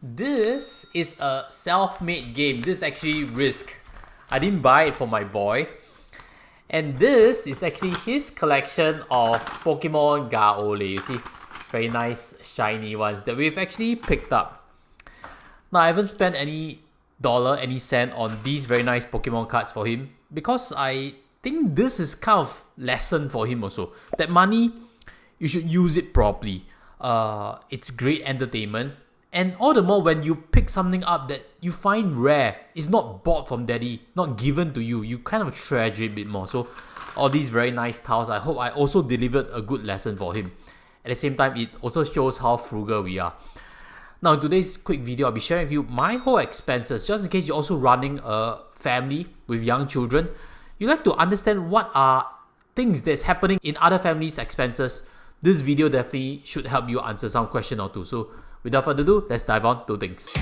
This is a self-made game. This is actually Risk. I didn't buy it for my boy. And this is actually his collection of Pokemon Gaole. You see, very nice shiny ones that we've actually picked up. Now I haven't spent any cent on these very nice Pokemon cards for him because I think this is kind of lesson for him also. That money, you should use it properly. It's great entertainment. And all the more when you pick something up that you find rare, it's not bought from daddy, not given to you, you kind of treasure it a bit more. So all these very nice tiles, I hope I also delivered a good lesson for him. At the same time, it also shows how frugal we are. Now in today's quick video, I'll be sharing with you my whole expenses, just in case you're also running a family with young children. You like to understand what are things that's happening in other families' expenses. This video definitely should help you answer some question or two. So without further ado, let's dive on to things.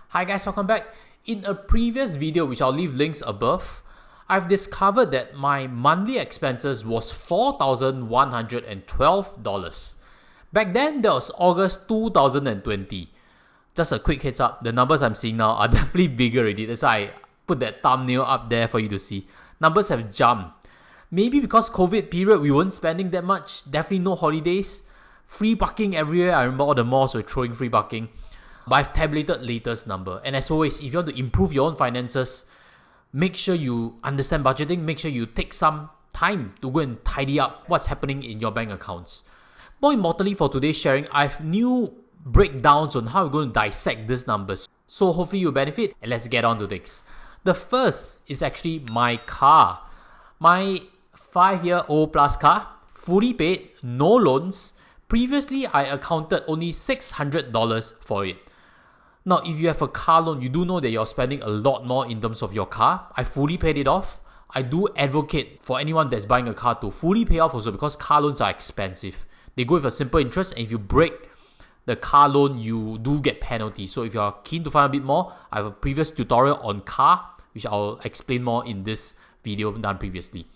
Hi guys, welcome back. In a previous video, which I'll leave links above, I've discovered that my monthly expenses was $4,112. Back then, that was August 2020. Just a quick heads up, the numbers I'm seeing now are definitely bigger already. That's why I put that thumbnail up there for you to see. Numbers have jumped. Maybe because COVID period, we weren't spending that much. Definitely no holidays. Free parking everywhere. I remember all the malls were throwing free parking. But I've tabulated latest number. And as always, if you want to improve your own finances, make sure you understand budgeting. Make sure you take some time to go and tidy up what's happening in your bank accounts. More importantly, for today's sharing, I have new breakdowns on how we're going to dissect these numbers. So hopefully you benefit, and let's get on to things. The first is actually my car. My 5-year-old plus car, fully paid, no loans. Previously, I accounted only $600 for it. Now, if you have a car loan, you do know that you're spending a lot more in terms of your car. I fully paid it off. I do advocate for anyone that's buying a car to fully pay off also because car loans are expensive. They go with a simple interest, and if you break the car loan, you do get penalties. So if you're keen to find a bit more, I have a previous tutorial on car, which I'll explain more in this video done previously.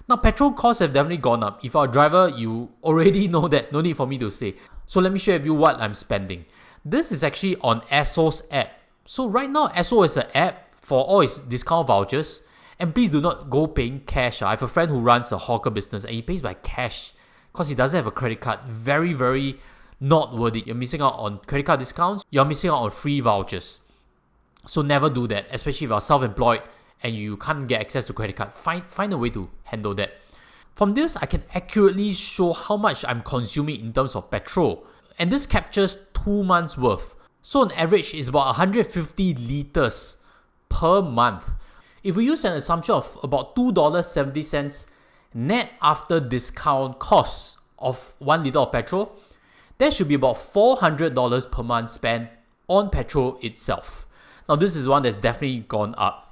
Now, petrol costs have definitely gone up. If you're a driver, you already know that. No need for me to say. So let me share with you what I'm spending. This is actually on Esso's app. So right now, Esso is an app for all its discount vouchers. And please do not go paying cash. I have a friend who runs a hawker business and he pays by cash because he doesn't have a credit card. Very, very not worth it. You're missing out on credit card discounts. You're missing out on free vouchers. So never do that, especially if you're self-employed and you can't get access to credit card. Find a way to handle that. From this, I can accurately show how much I'm consuming in terms of petrol. And this captures 2 months worth. So on average, it's about 150 liters per month. If we use an assumption of about $2.70 net after discount costs of 1 liter of petrol, there should be about $400 per month spent on petrol itself. Now this is one that's definitely gone up.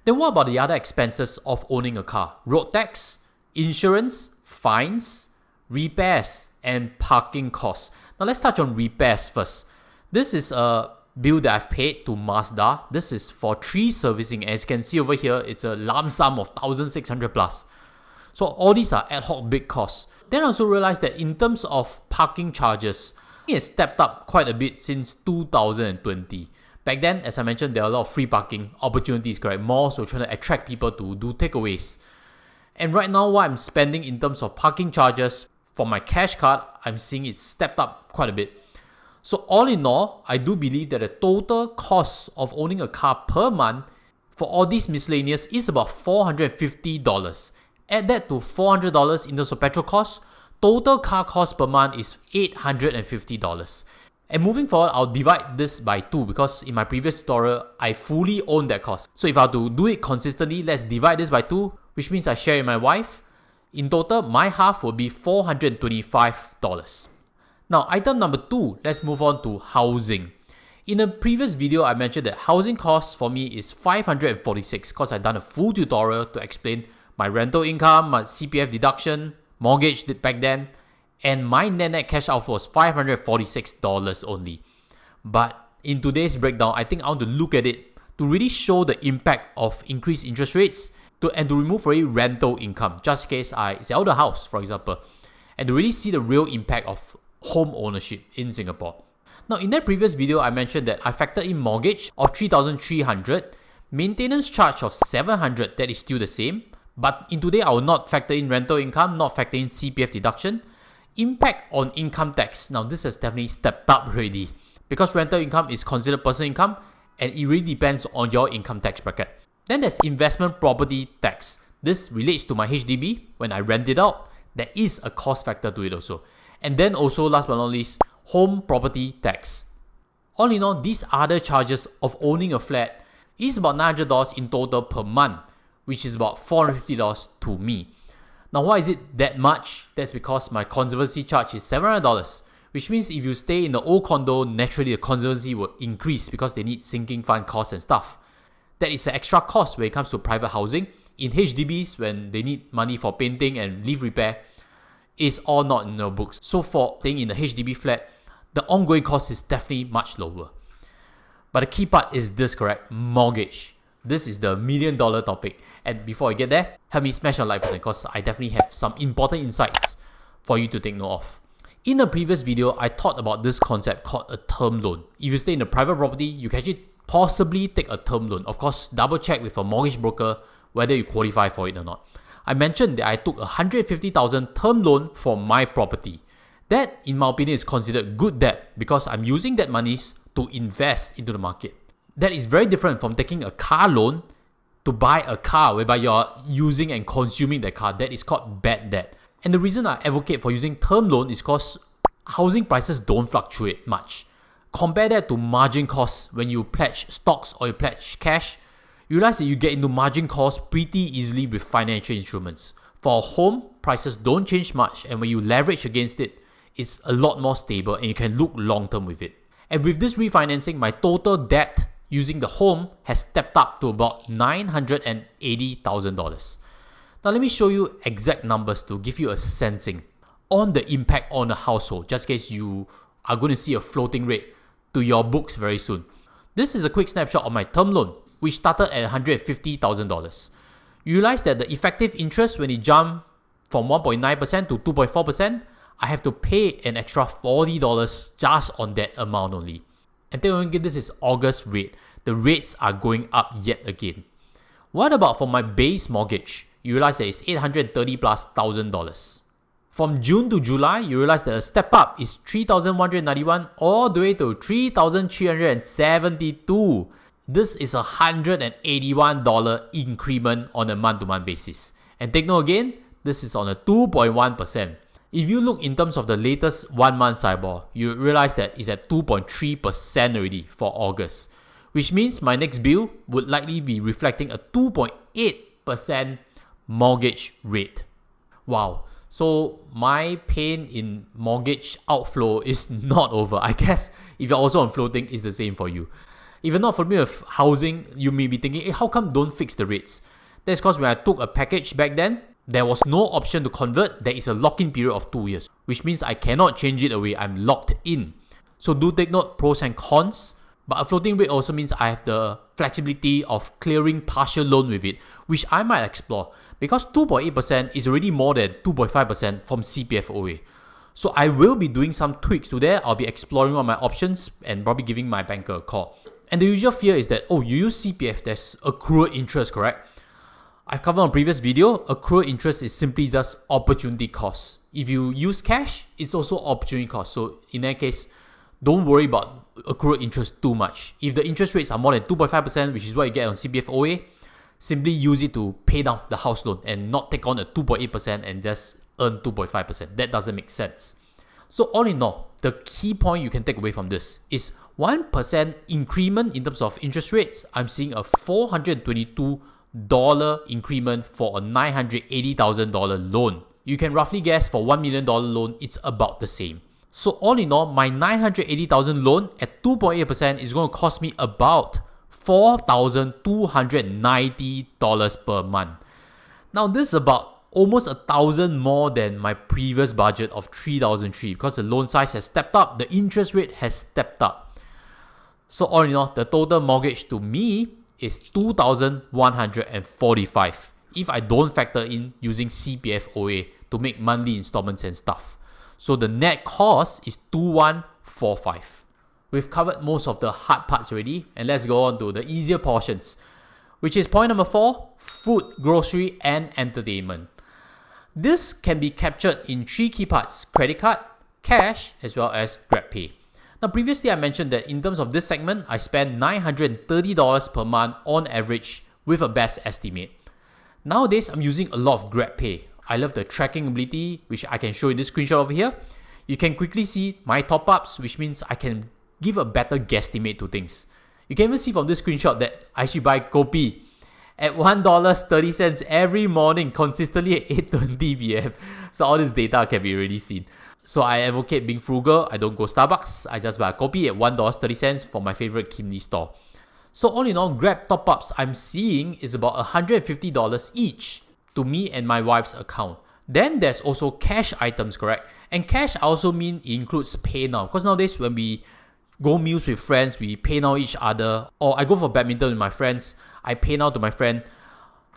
Then what about the other expenses of owning a car? Road tax, insurance, fines, repairs, and parking costs. Now let's touch on repairs first. This is a bill that I've paid to Mazda. This is for 3 servicing. As you can see over here, it's a lump sum of 1,600 plus. So all these are ad hoc big costs. Then I also realized that in terms of parking charges, it has stepped up quite a bit since 2020. Back then, as I mentioned, there are a lot of free parking opportunities, correct? Malls were trying to attract people to do takeaways. And right now, what I'm spending in terms of parking charges for my cash card, I'm seeing it stepped up quite a bit. So all in all, I do believe that the total cost of owning a car per month for all these miscellaneous is about $450. Add that to $400 in terms of petrol costs, total car cost per month is $850. And moving forward, I'll divide this by 2 because in my previous tutorial, I fully own that cost. So if I have to do it consistently, let's divide this by 2, which means I share with my wife. In total, my half will be $425. Now, item number 2, let's move on to housing. In a previous video, I mentioned that housing costs for me is $546 because I've done a full tutorial to explain my rental income, my CPF deduction, mortgage back then, and my net cash outflow was $546 only. But in today's breakdown, I think I want to look at it to really show the impact of increased interest rates and to remove already rental income, just in case I sell the house, for example, and to really see the real impact of home ownership in Singapore. Now, in that previous video, I mentioned that I factored in mortgage of 3,300, maintenance charge of 700, that is still the same, but in today, I will not factor in rental income, not factor in CPF deduction. Impact on income tax. Now, this has definitely stepped up already because rental income is considered personal income and it really depends on your income tax bracket. Then there's investment property tax. This relates to my HDB. When I rent it out, there is a cost factor to it also. And then also, last but not least, home property tax. All in all, these other charges of owning a flat is about $900 in total per month, which is about $450 to me. Now, why is it that much? That's because my conservancy charge is $700, which means if you stay in the old condo, naturally the conservancy will increase because they need sinking fund costs and stuff. That is an extra cost when it comes to private housing. In HDBs, when they need money for painting and leaf repair, it's all not in the books. So for staying in a HDB flat, the ongoing cost is definitely much lower. But the key part is this, correct? Mortgage. This is the $1 million topic. And before I get there, help me smash the like button because I definitely have some important insights for you to take note of. In the previous video, I talked about this concept called a term loan. If you stay in a private property, you can actually possibly take a term loan. Of course, double check with a mortgage broker whether you qualify for it or not. I mentioned that I took a $150,000 term loan for my property. That, in my opinion, is considered good debt because I'm using that monies to invest into the market. That is very different from taking a car loan to buy a car whereby you're using and consuming the car. That is called bad debt. And the reason I advocate for using term loan is because housing prices don't fluctuate much. Compare that to margin costs. When you pledge stocks or you pledge cash, you realize that you get into margin costs pretty easily with financial instruments. For a home, prices don't change much, and when you leverage against it, it's a lot more stable and you can look long term with it. And with this refinancing, my total debt using the home has stepped up to about $980,000. Now let me show you exact numbers to give you a sensing on the impact on the household, just in case you are going to see a floating rate to your books very soon. This is a quick snapshot of my term loan, which started at $150,000. You realize that the effective interest when it jumped from 1.9% to 2.4%, I have to pay an extra $40 just on that amount only. And take again, this is August rate. The rates are going up yet again. What about for my base mortgage? You realize that it's $830,000+. From June to July, you realize that the step up is $3,191 all the way to $3,372. This is a $181 increment on a month-to-month basis. And take note again, this is on a 2.1%. If you look in terms of the latest 1 month SIBOR, you realize that it's at 2.3% already for August, which means my next bill would likely be reflecting a 2.8% mortgage rate. Wow. So my pain in mortgage outflow is not over. I guess if you're also on floating, it's the same for you. If you're not familiar with housing, you may be thinking, hey, how come don't fix the rates? That's because when I took a package back then, there was no option to convert. There is a lock-in period of 2 years, which means I cannot change it away. I'm locked in. So do take note, pros and cons. But a floating rate also means I have the flexibility of clearing partial loan with it, which I might explore. Because 2.8% is already more than 2.5% from CPF OA. So I will be doing some tweaks to that. I'll be exploring all my options and probably giving my banker a call. And the usual fear is that, oh, you use CPF, there's accrued interest, correct? I've covered on a previous video, accrued interest is simply just opportunity cost. If you use cash, it's also opportunity cost. So in that case, don't worry about accrued interest too much. If the interest rates are more than 2.5%, which is what you get on CPF OA, simply use it to pay down the house loan and not take on a 2.8% and just earn 2.5%. That doesn't make sense. So all in all, the key point you can take away from this is 1% increment in terms of interest rates. I'm seeing a $422 increment for a $980,000 loan. You can roughly guess for $1 million loan, it's about the same. So all in all, my $980,000 loan at 2.8% is going to cost me about $4,290 per month. Now this is about almost $1,000 more than my previous budget of $3,300 because the loan size has stepped up, the interest rate has stepped up. So all in all, the total mortgage to me is $2,145. if I don't factor in using CPF OA to make monthly installments and stuff. So the net cost is 2145. We've covered most of the hard parts already, and let's go on to the easier portions, which is point number 4, food, grocery, and entertainment. This can be captured in 3 key parts: credit card, cash, as well as GrabPay. Now previously I mentioned that in terms of this segment, I spend $930 per month on average with a best estimate. Nowadays, I'm using a lot of GrabPay. I love the tracking ability, which I can show in this screenshot over here. You can quickly see my top-ups, which means I can give a better guesstimate to things. You can even see from this screenshot that I actually buy kopi at $1.30 every morning, consistently at 8:20 p.m. So all this data can be already seen. So I advocate being frugal. I don't go Starbucks. I just buy a kopi at $1.30 from my favorite Kimli store. So all in all, Grab top-ups I'm seeing is about $150 each to me and my wife's account. Then there's also cash items, correct? And cash I also mean it includes PayNow, because nowadays when we go meals with friends, we PayNow each other, or I go for badminton with my friends, I PayNow to my friend.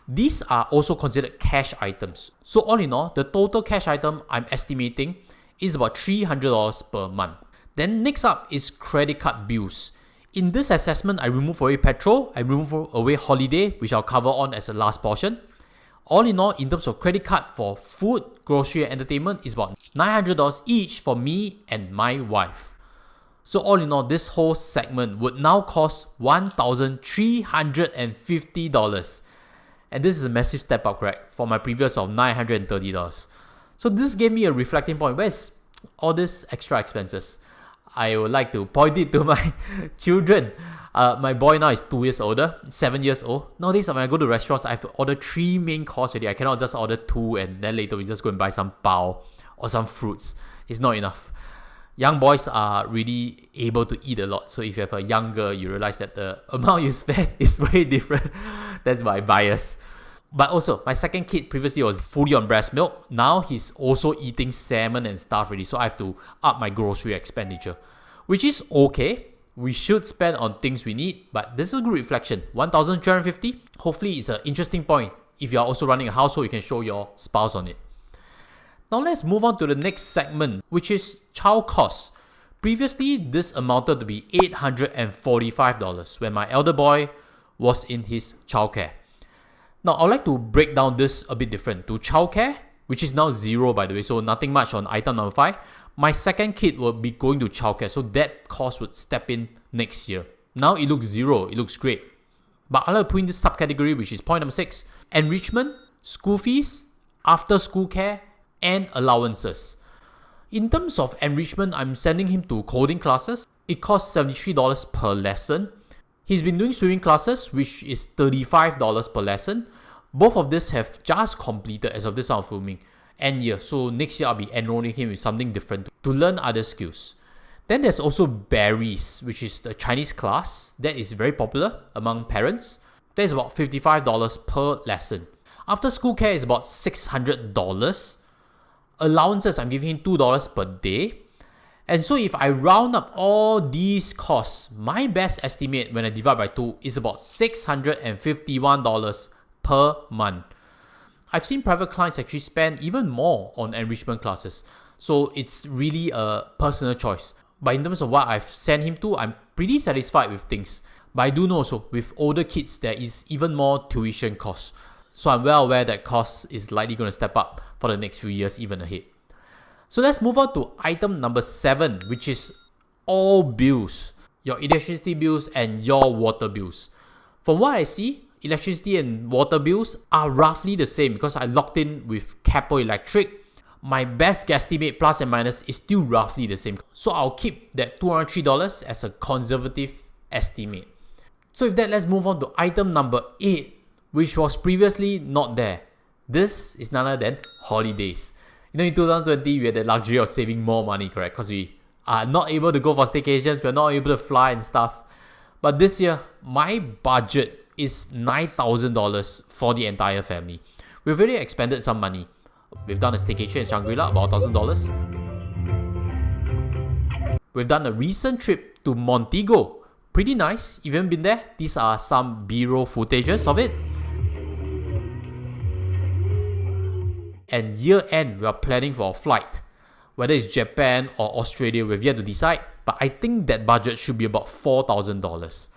These are also considered cash items. So all in all, the total cash item I'm estimating is about $300 per month. Then next up is credit card bills. In this assessment, I remove away petrol, I remove away holiday, which I'll cover on as the last portion. All in all, in terms of credit card for food, grocery, and entertainment, is about $900 each for me and my wife. So all in all, this whole segment would now cost $1,350. And this is a massive step up, correct, for my previous of $930. So this gave me a reflecting point. Where's all these extra expenses? I would like to point it to my children. My boy now is 2 years older, 7 years old. Nowadays, when I go to restaurants, I have to order 3 main courses already. I cannot just order 2 and then later we just go and buy some bao or some fruits. It's not enough. Young boys are really able to eat a lot. So if you have a young girl, you realize that the amount you spend is very different. That's my bias. But also, my second kid previously was fully on breast milk. Now he's also eating salmon and stuff already. So I have to up my grocery expenditure, which is okay. We should spend on things we need, but this is a good reflection. $1,350. Hopefully it's an interesting point. If you are also running a household, you can show your spouse on it. Now let's move on to the next segment, which is child costs. Previously, this amounted to be $845 when my elder boy was in his childcare. Now, I'd like to break down this a bit different. To childcare, which is now 0 by the way, so nothing much on item number 5. My second kid will be going to childcare, so that cost would step in next year. Now it looks 0, it looks great. But I'd like to put in this subcategory, which is point number 6. Enrichment, school fees, after school care, and allowances. In terms of enrichment, I'm sending him to coding classes. It costs $73 per lesson. He's been doing swimming classes, which is $35 per lesson. Both of these have just completed as of this time of filming. End year, so next year I'll be enrolling him with something different to learn other skills. Then there's also berries, which is the Chinese class that is very popular among parents. That is about $55 per lesson. After school care is about $600. Allowances, I'm giving him $2 per day. And so if I round up all these costs, my best estimate when I divide by 2 is about $651 per month. I've seen private clients actually spend even more on enrichment classes. So it's really a personal choice. But in terms of what I've sent him to, I'm pretty satisfied with things. But I do know also, with older kids, there is even more tuition costs. So I'm well aware that cost is likely going to step up for the next few years, even ahead. So let's move on to item number 7, which is all bills. Your electricity bills and your water bills. From what I see, electricity and water bills are roughly the same because I locked in with Capo Electric. My best guesstimate plus and minus is still roughly the same. So I'll keep that $203 as a conservative estimate. So with that, let's move on to item number 8, which was previously not there. This is none other than holidays. You know, in 2020, we had the luxury of saving more money, correct? Because we are not able to go for staycations, we're not able to fly and stuff. But this year, my budget is $9,000 for the entire family. We've already expended some money. We've done a staycation in Shangri-La, about $1,000. We've done a recent trip to Montego. Pretty nice. If you haven't been there, these are some B-roll footages of it. and year end we are planning for a flight. Whether it's Japan or Australia, we've yet to decide, but I think that budget should be about $4,000.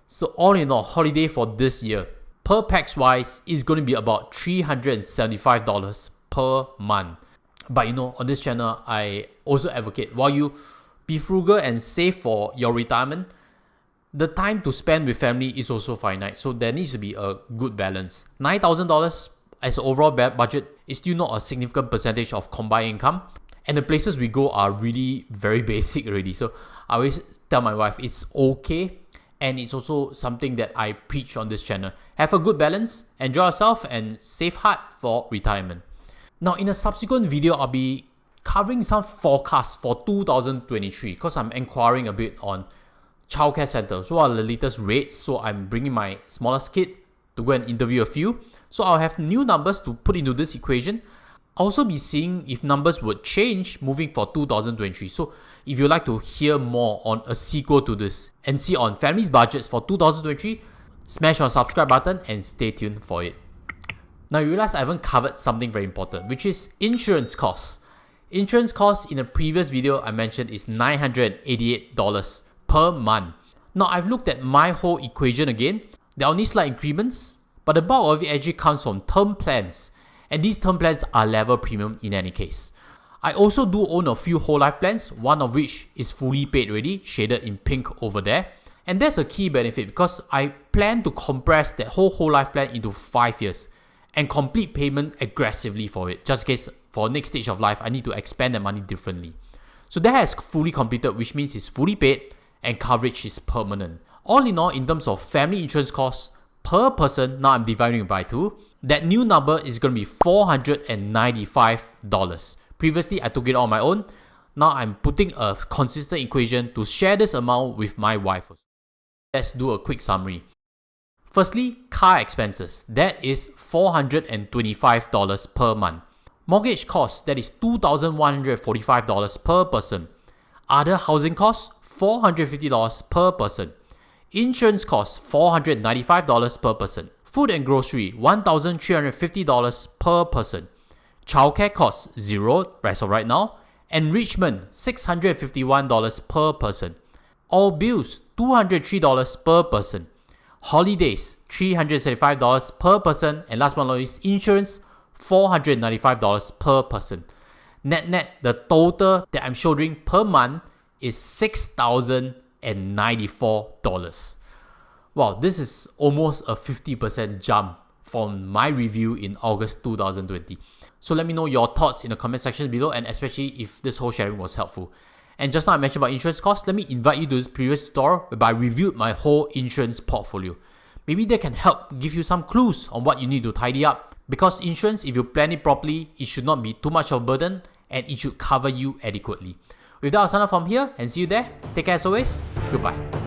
So all in all, holiday for this year, per pax wise, is going to be about $375 per month. But you know, on this channel, I also advocate, while you be frugal and save for your retirement, the time to spend with family is also finite. So there needs to be a good balance. $9,000 as an overall budget is still not a significant percentage of combined income. And the places we go are really very basic already. So I always tell my wife it's okay. And it's also something that I preach on this channel. Have a good balance, enjoy yourself, and save hard for retirement. Now, in a subsequent video, I'll be covering some forecasts for 2023 because I'm inquiring a bit on childcare centers. What are the latest rates? So I'm bringing my smallest kid to go and interview a few. So I'll have new numbers to put into this equation. I'll also be seeing if numbers would change moving for 2023. So if you'd like to hear more on a sequel to this and see on families' budgets for 2023, smash on subscribe button and stay tuned for it. Now you realize I haven't covered something very important, which is insurance costs. Insurance costs in a previous video I mentioned is $988 per month. Now I've looked at my whole equation again. There are only slight increments, but the bulk of it actually comes from term plans. And these term plans are level premium in any case. I also do own a few whole life plans, one of which is fully paid already, shaded in pink over there. And that's a key benefit because I plan to compress that whole life plan into 5 years and complete payment aggressively for it, just in case for next stage of life I need to expend the money differently. So that has fully completed, which means it's fully paid and coverage is permanent. All in all, in terms of family insurance costs per person, now I'm dividing it by 2, that new number is going to be $495. Previously, I took it on my own. Now I'm putting a consistent equation to share this amount with my wife. Let's do a quick summary. Firstly, car expenses. That is $425 per month. Mortgage costs, that is $2,145 per person. Other housing costs, $450 per person. Insurance costs, $495 per person. Food and grocery, $1,350 per person. Childcare costs, $0 as of right now. Enrichment, $651 per person. All bills, $203 per person. Holidays, $375 per person. And last but not least, insurance, $495 per person. Net, the total that I'm showing per month is $6,094. Wow, this is almost a 50% jump from my review in August 2020. So let me know your thoughts in the comment section below, and especially if this whole sharing was helpful. And just now I mentioned about insurance costs, let me invite you to this previous tutorial whereby I reviewed my whole insurance portfolio. Maybe they can help give you some clues on what you need to tidy up. Because insurance, if you plan it properly, it should not be too much of a burden and it should cover you adequately. With that, I'll sign off from here and see you there. Take care as always. Goodbye.